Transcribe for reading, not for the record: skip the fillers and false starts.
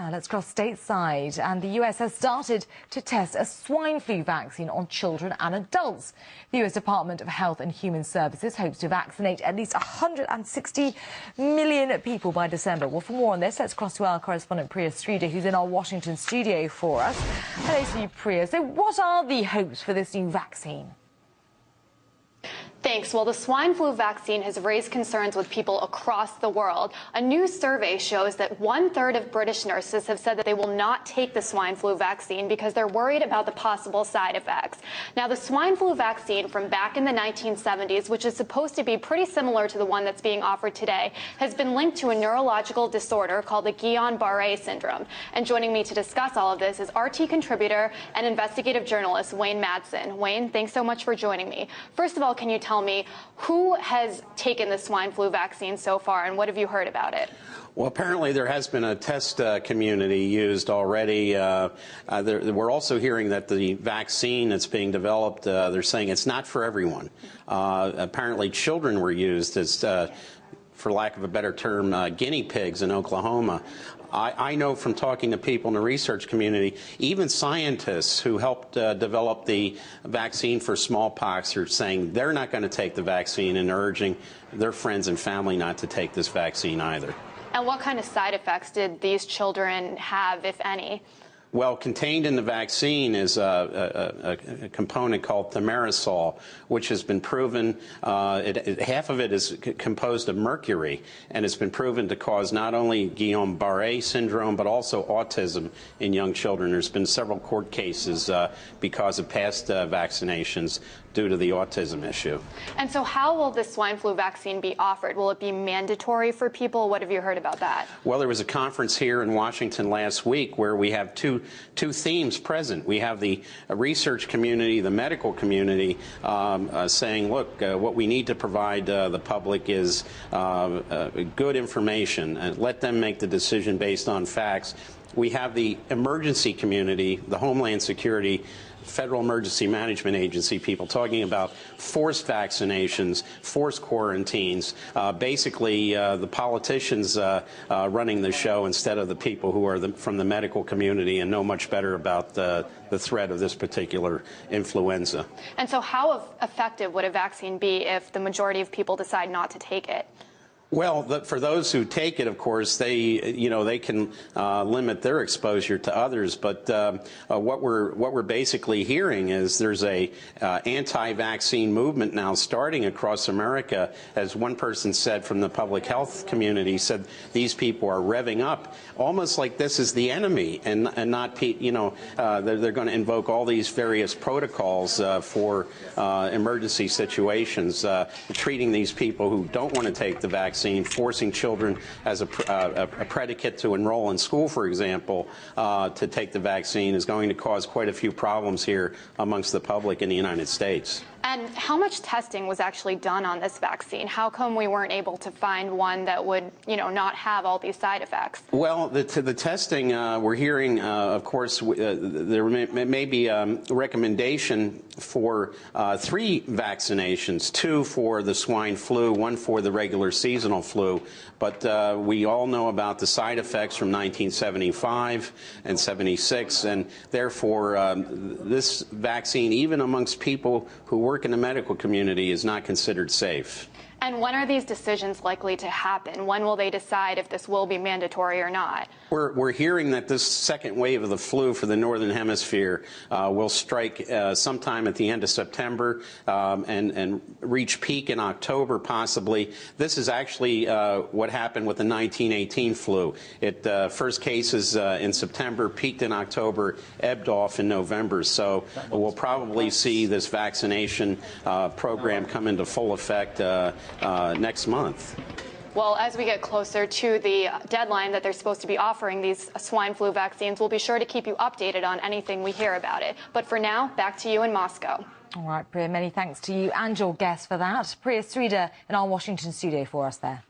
Now let's cross stateside, and the US has started to test a swine flu vaccine on children and adults. The US Department of Health and Human Services hopes to vaccinate at least 160 million people by December. Well, for more on this, let's cross to our correspondent Priya Sridhar, who's in our Washington studio for us. Hello to you, Priya. So what are the hopes for this new vaccine? Thanks. Well, the swine flu vaccine has raised concerns with people across the world. A new survey shows that 1/3 of British nurses have said that they will not take the swine flu vaccine because they're worried about the possible side effects. Now, the swine flu vaccine from back in the 1970s, which is supposed to be pretty similar to the one that's being offered today, has been linked to a neurological disorder called the Guillain-Barré syndrome. And joining me to discuss all of this is RT contributor and investigative journalist Wayne Madsen. Wayne, thanks so much for joining me. First of all, can you tell me who has taken the swine flu vaccine so far, and what have you heard about it? Well, apparently there has been a test community used already. We're also hearing that the vaccine that's being developed, they're saying it's not for everyone. Apparently children were used as, for lack of a better term, guinea pigs in Oklahoma. I know from talking to people in the research community, even scientists who helped develop the vaccine for smallpox are saying they're not going to take the vaccine and urging their friends and family not to take this vaccine either. And what kind of side effects did these children have, if any? Well, contained in the vaccine is a component called thimerosal, which has been proven, half of it is composed of mercury, and it's been proven to cause not only Guillain-Barré syndrome, but also autism in young children. There's been several court cases because of past vaccinations due to the autism issue. And so how will the swine flu vaccine be offered? Will it be mandatory for people? What have you heard about that? Well, there was a conference here in Washington last week where we have two themes present. We have the research community, the medical community, saying, look, what we need to provide the public is good information and let them make the decision based on facts. We have the emergency community, the Homeland Security, Federal Emergency Management Agency people talking about forced vaccinations, forced quarantines, basically the politicians running the show instead of the people who are from the medical community and know much better about the threat of this particular influenza. And so how effective would a vaccine be if the majority of people decide not to take it? Well, for those who take it, of course, they can limit their exposure to others. But what we're basically hearing is there's a anti-vaccine movement now starting across America. As one person said from the public health community, said these people are revving up, almost like this is the enemy, and not they're going to invoke all these various protocols for emergency situations, treating these people who don't want to take the vaccine. Forcing children as a predicate to enroll in school, for example, to take the vaccine is going to cause quite a few problems here amongst the public in the United States. And how much testing was actually done on this vaccine? How come we weren't able to find one that would, not have all these side effects? Well, the testing, we're hearing, of course, there may be a recommendation for 3 vaccinations, 2 for the swine flu, 1 for the regular seasonal flu. But we all know about the side effects from 1975 and 76, and therefore this vaccine, even amongst people who work in the medical community, is not considered safe. And when are these decisions likely to happen? When will they decide if this will be mandatory or not? We're hearing that this second wave of the flu for the Northern Hemisphere will strike sometime at the end of September and reach peak in October, possibly. This is actually what happened with the 1918 flu. It first cases in September, peaked in October, ebbed off in November. So we'll probably see this vaccination program come into full effect next month. Well, as we get closer to the deadline that they're supposed to be offering these swine flu vaccines, we'll be sure to keep you updated on anything we hear about it. But for now, back to you in Moscow. All right, Priya, many thanks to you and your guests for that. Priya Sridhar in our Washington studio for us there.